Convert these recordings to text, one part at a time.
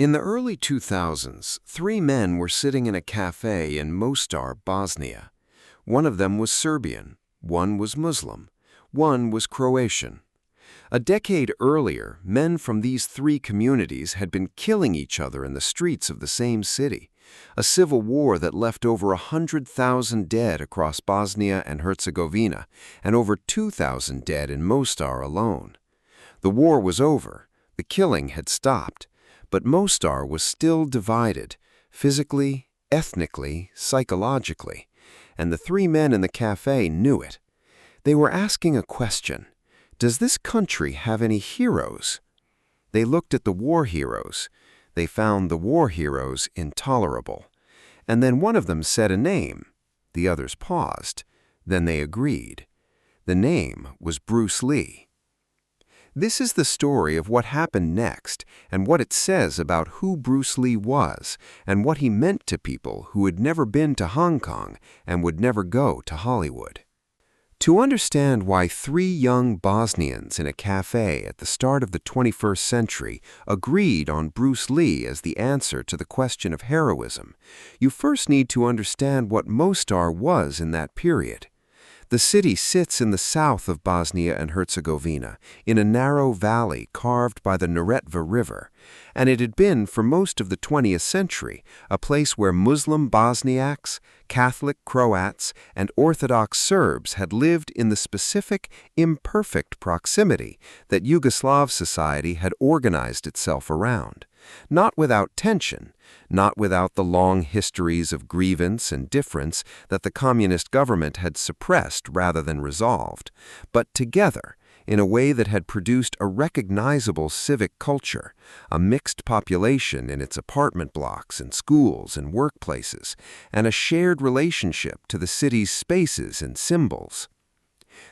In the early 2000s, three men were sitting in a cafe in Mostar, Bosnia. One of them was Serbian, one was Muslim, one was Croatian. A decade earlier, men from these three communities had been killing each other in the streets of the same city, a civil war that left over 100,000 dead across Bosnia and Herzegovina and over 2,000 dead in Mostar alone. The war was over, the killing had stopped, but Mostar was still divided, physically, ethnically, psychologically, and the three men in the cafe knew it. They were asking a question: does this country have any heroes? They looked at the war heroes. They found the war heroes intolerable. And then one of them said a name. The others paused. Then they agreed. The name was Bruce Lee. This is the story of what happened next and what it says about who Bruce Lee was and what he meant to people who had never been to Hong Kong and would never go to Hollywood. To understand why three young Bosnians in a cafe at the start of the 21st century agreed on Bruce Lee as the answer to the question of heroism, you first need to understand what Mostar was in that period. The city sits in the south of Bosnia and Herzegovina, in a narrow valley carved by the Neretva River, and it had been for most of the 20th century a place where Muslim Bosniaks, Catholic Croats, and Orthodox Serbs had lived in the specific, imperfect proximity that Yugoslav society had organized itself around. Not without tension, not without the long histories of grievance and difference that the communist government had suppressed rather than resolved, but together in a way that had produced a recognizable civic culture, a mixed population in its apartment blocks and schools and workplaces, and a shared relationship to the city's spaces and symbols.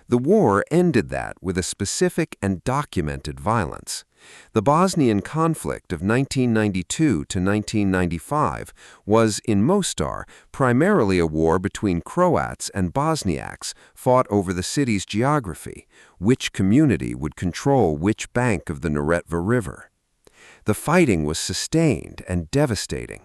The war ended that with a specific and documented violence. The Bosnian conflict of 1992 to 1995 was, in Mostar, primarily a war between Croats and Bosniaks fought over the city's geography, which community would control which bank of the Neretva River. The fighting was sustained and devastating.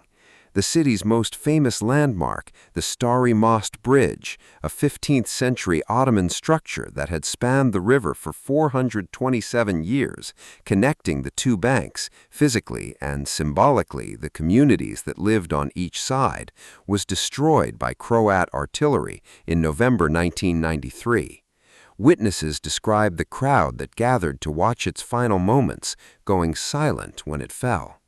The city's most famous landmark, the Stari Most Bridge, a 15th-century Ottoman structure that had spanned the river for 427 years, connecting the two banks, physically and symbolically the communities that lived on each side, was destroyed by Croat artillery in November 1993. Witnesses described the crowd that gathered to watch its final moments going silent when it fell.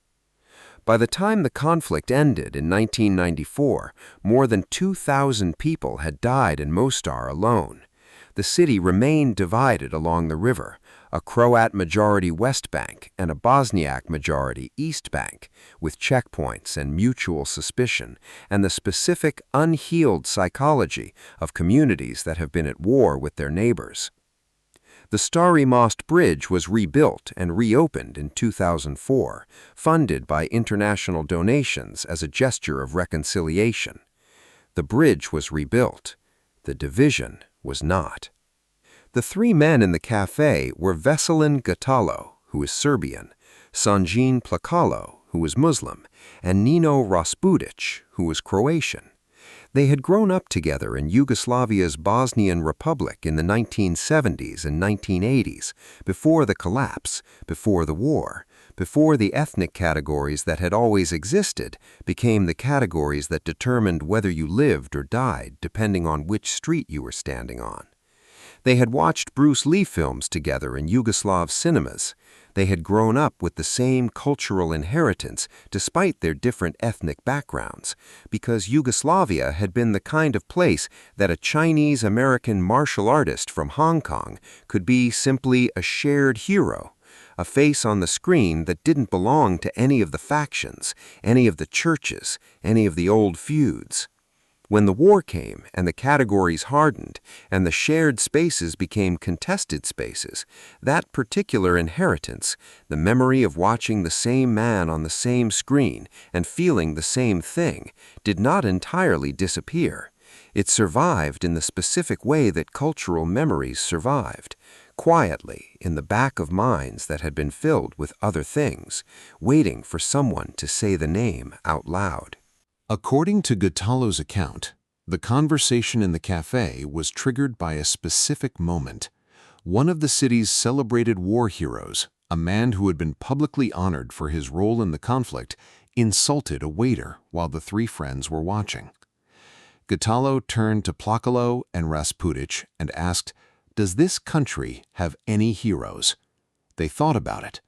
By the time the conflict ended in 1994, more than 2,000 people had died in Mostar alone. The city remained divided along the river, a Croat-majority West Bank and a Bosniak-majority East Bank, with checkpoints and mutual suspicion, and the specific, unhealed psychology of communities that have been at war with their neighbors. The Stari Most Bridge was rebuilt and reopened in 2004, funded by international donations as a gesture of reconciliation. The bridge was rebuilt. The division was not. The three men in the cafe were Veselin Gatalo, who is Serbian, Sanjin Plakalo, who was Muslim, and Nino Raspudic, who was Croatian. They had grown up together in Yugoslavia's Bosnian Republic in the 1970s and 1980s, before the collapse, before the war, before the ethnic categories that had always existed became the categories that determined whether you lived or died depending on which street you were standing on. They had watched Bruce Lee films together in Yugoslav cinemas. They had grown up with the same cultural inheritance despite their different ethnic backgrounds, because Yugoslavia had been the kind of place that a Chinese-American martial artist from Hong Kong could be simply a shared hero, a face on the screen that didn't belong to any of the factions, any of the churches, any of the old feuds. When the war came and the categories hardened and the shared spaces became contested spaces, that particular inheritance, the memory of watching the same man on the same screen and feeling the same thing, did not entirely disappear. It survived in the specific way that cultural memories survived. quietly in the back of minds that had been filled with other things, waiting for someone to say the name out loud. According to Gatalo's account, the conversation in the cafe was triggered by a specific moment. One of the city's celebrated war heroes, a man who had been publicly honored for his role in the conflict, insulted a waiter while the three friends were watching. Gatalo turned to Plakalo and Rasputic and asked, "Does this country have any heroes?" They thought about it.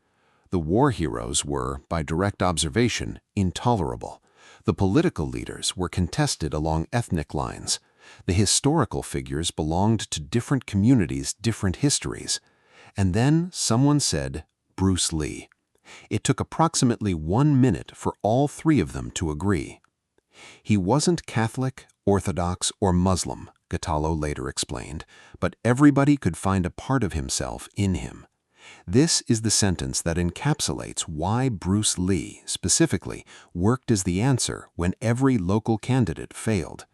The war heroes were, by direct observation, intolerable. The political leaders were contested along ethnic lines. The historical figures belonged to different communities, different histories. And then someone said, Bruce Lee. It took approximately 1 minute for all three of them to agree. He wasn't Catholic, Orthodox, or Muslim, Gatalo later explained, but everybody could find a part of himself in him. This is the sentence that encapsulates why Bruce Lee, specifically, worked as the answer when every local candidate failed.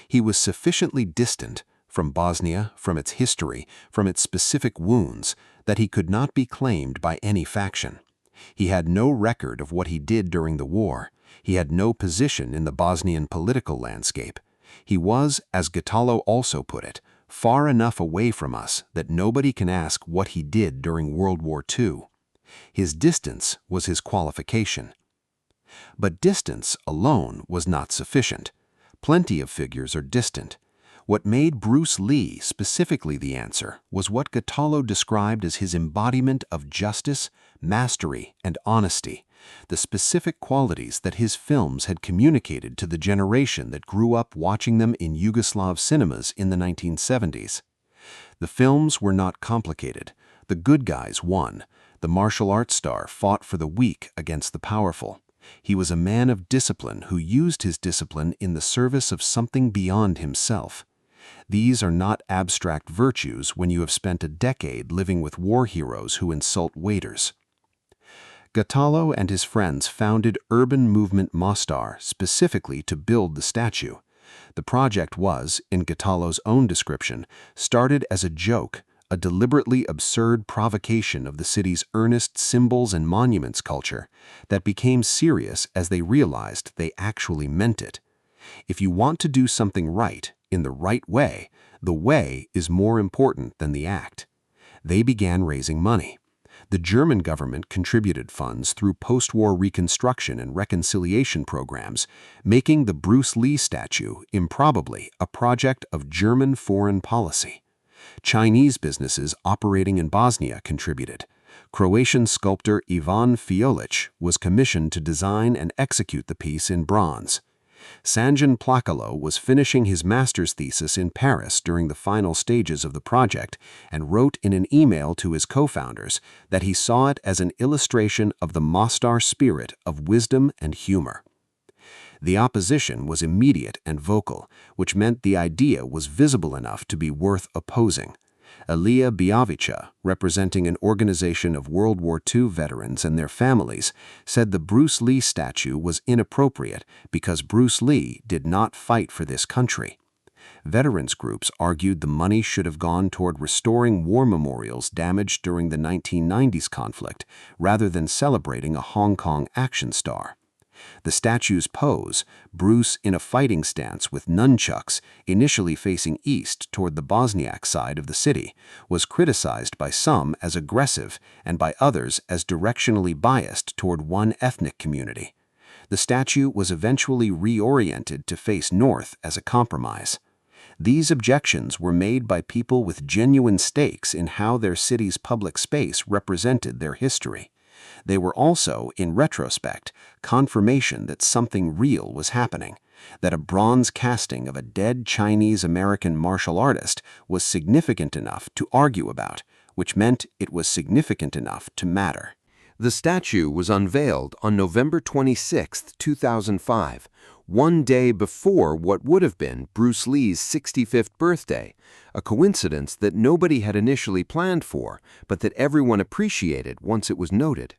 He was sufficiently distant from Bosnia, from its history, from its specific wounds, that he could not be claimed by any faction. He had no record of what he did during the war. He had no position in the Bosnian political landscape. He was, as Gatalo also put it, far enough away from us that nobody can ask what he did during World War II. His distance was his qualification. But distance alone was not sufficient. Plenty of figures are distant. What made Bruce Lee specifically the answer was what Gatalo described as his embodiment of justice, mastery, and honesty, the specific qualities that his films had communicated to the generation that grew up watching them in Yugoslav cinemas in the 1970s. The films were not complicated. The good guys won. The martial arts star fought for the weak against the powerful. He was a man of discipline who used his discipline in the service of something beyond himself. These are not abstract virtues when you have spent a decade living with war heroes who insult waiters. Gatalo and his friends founded Urban Movement Mostar specifically to build the statue. The project was, in Gatalo's own description, started as a joke, a deliberately absurd provocation of the city's earnest symbols and monuments culture that became serious as they realized they actually meant it. If you want to do something right, in the right way, the way is more important than the act. They began raising money. The German government contributed funds through post-war reconstruction and reconciliation programs, making the Bruce Lee statue improbably a project of German foreign policy. Chinese businesses operating in Bosnia contributed. Croatian sculptor Ivan Fiolic was commissioned to design and execute the piece in bronze. Sanjan Plakalo was finishing his master's thesis in Paris during the final stages of the project and wrote in an email to his co-founders that he saw it as an illustration of the Mostar spirit of wisdom and humor. The opposition was immediate and vocal, which meant the idea was visible enough to be worth opposing. Elia Biavica, representing an organization of World War II veterans and their families, said the Bruce Lee statue was inappropriate because Bruce Lee did not fight for this country. Veterans groups argued the money should have gone toward restoring war memorials damaged during the 1990s conflict rather than celebrating a Hong Kong action star. The statue's pose, Bruce in a fighting stance with nunchucks, initially facing east toward the Bosniak side of the city, was criticized by some as aggressive and by others as directionally biased toward one ethnic community. The statue was eventually reoriented to face north as a compromise. These objections were made by people with genuine stakes in how their city's public space represented their history. They were also, in retrospect, confirmation that something real was happening, that a bronze casting of a dead Chinese-American martial artist was significant enough to argue about, which meant it was significant enough to matter. The statue was unveiled on November 26, 2005, one day before what would have been Bruce Lee's 65th birthday, a coincidence that nobody had initially planned for, but that everyone appreciated once it was noted.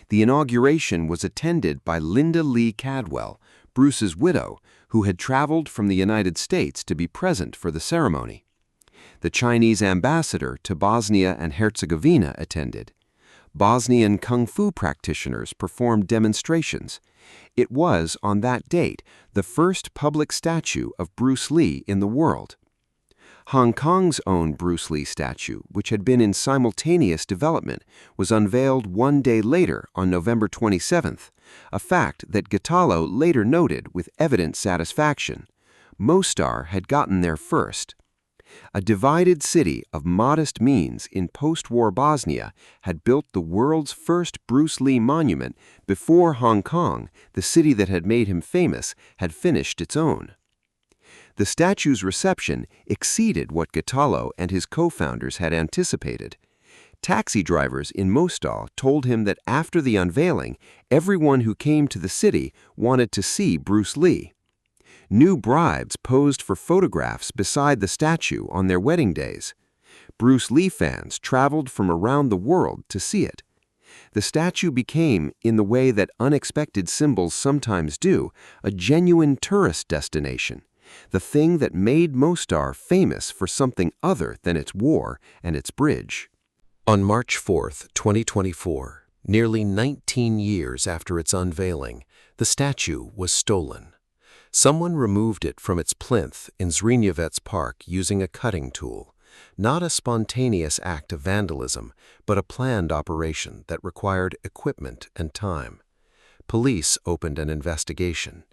The inauguration was attended by Linda Lee Cadwell, Bruce's widow, who had traveled from the United States to be present for the ceremony. The Chinese ambassador to Bosnia and Herzegovina attended. Bosnian kung fu practitioners performed demonstrations. It was, on that date, the first public statue of Bruce Lee in the world. Hong Kong's own Bruce Lee statue, which had been in simultaneous development, was unveiled one day later on November 27th, a fact that Gitalo later noted with evident satisfaction. Mostar had gotten there first. A divided city of modest means in post-war Bosnia had built the world's first Bruce Lee monument before Hong Kong, the city that had made him famous, had finished its own. The statue's reception exceeded what Gitalo and his co-founders had anticipated. Taxi drivers in Mostar told him that after the unveiling, everyone who came to the city wanted to see Bruce Lee. New brides posed for photographs beside the statue on their wedding days. Bruce Lee fans traveled from around the world to see it. The statue became, in the way that unexpected symbols sometimes do, a genuine tourist destination, the thing that made Mostar famous for something other than its war and its bridge. On March 4, 2024, nearly 19 years after its unveiling, the statue was stolen. Someone removed it from its plinth in Zrinjevec Park using a cutting tool, not a spontaneous act of vandalism, but a planned operation that required equipment and time. Police opened an investigation.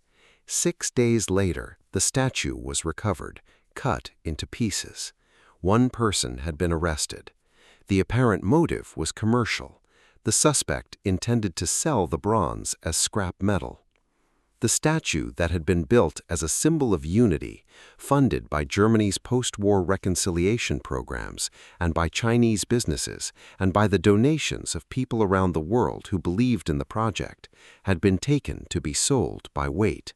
6 days later, the statue was recovered, cut into pieces. One person had been arrested. The apparent motive was commercial. The suspect intended to sell the bronze as scrap metal. The statue that had been built as a symbol of unity, funded by Germany's post-war reconciliation programs and by Chinese businesses and by the donations of people around the world who believed in the project, had been taken to be sold by weight.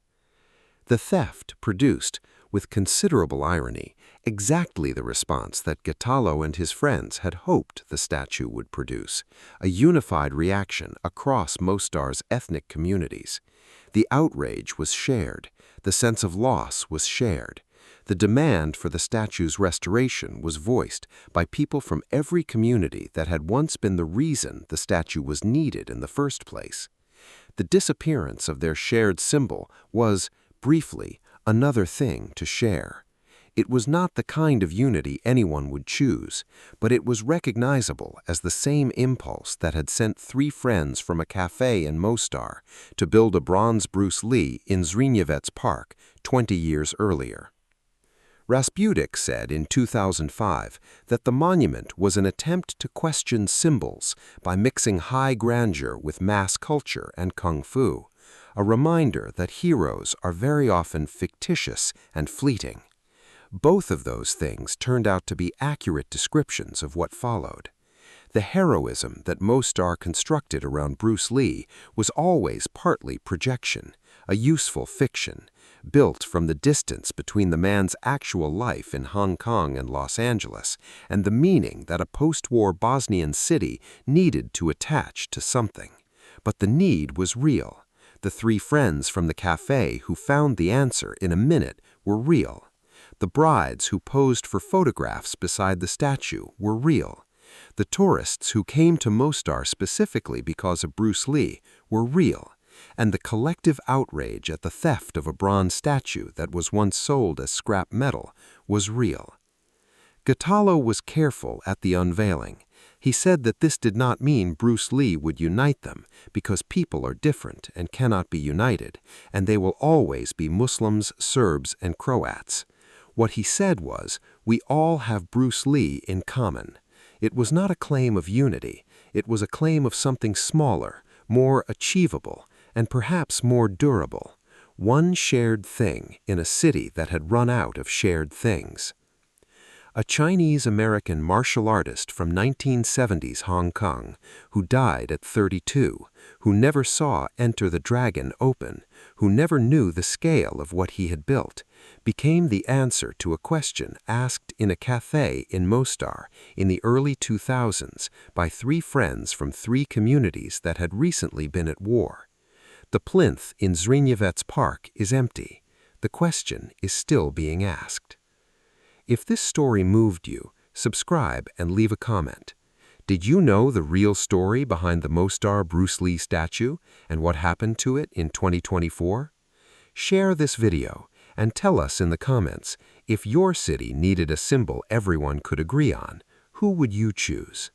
The theft produced, with considerable irony, exactly the response that Gitalo and his friends had hoped the statue would produce, a unified reaction across Mostar's ethnic communities. The outrage was shared. The sense of loss was shared. The demand for the statue's restoration was voiced by people from every community that had once been the reason the statue was needed in the first place. The disappearance of their shared symbol was, briefly, another thing to share. It was not the kind of unity anyone would choose, but it was recognizable as the same impulse that had sent 3 friends from a café in Mostar to build a bronze Bruce Lee in Zrinjevec Park 20 years earlier. Raspudik said in 2005 that the monument was an attempt to question symbols by mixing high grandeur with mass culture and kung fu, a reminder that heroes are very often fictitious and fleeting. Both of those things turned out to be accurate descriptions of what followed. The heroism that Mostar constructed around Bruce Lee was always partly projection, a useful fiction, built from the distance between the man's actual life in Hong Kong and Los Angeles and the meaning that a post-war Bosnian city needed to attach to something. But the need was real. The 3 friends from the café who found the answer in a minute were real. The brides who posed for photographs beside the statue were real. The tourists who came to Mostar specifically because of Bruce Lee were real. And the collective outrage at the theft of a bronze statue that was once sold as scrap metal was real. Gitalo was careful at the unveiling. He said that this did not mean Bruce Lee would unite them, because people are different and cannot be united, and they will always be Muslims, Serbs, and Croats. What he said was, we all have Bruce Lee in common. It was not a claim of unity. It was a claim of something smaller, more achievable, and perhaps more durable. One shared thing in a city that had run out of shared things. A Chinese-American martial artist from 1970s Hong Kong, who died at 32, who never saw Enter the Dragon open, who never knew the scale of what he had built, became the answer to a question asked in a café in Mostar in the early 2000s by 3 friends from 3 communities that had recently been at war. The plinth in Zrinjevec Park is empty. The question is still being asked. If this story moved you, subscribe and leave a comment. Did you know the real story behind the Mostar Bruce Lee statue and what happened to it in 2024? Share this video and tell us in the comments if your city needed a symbol everyone could agree on. Who would you choose?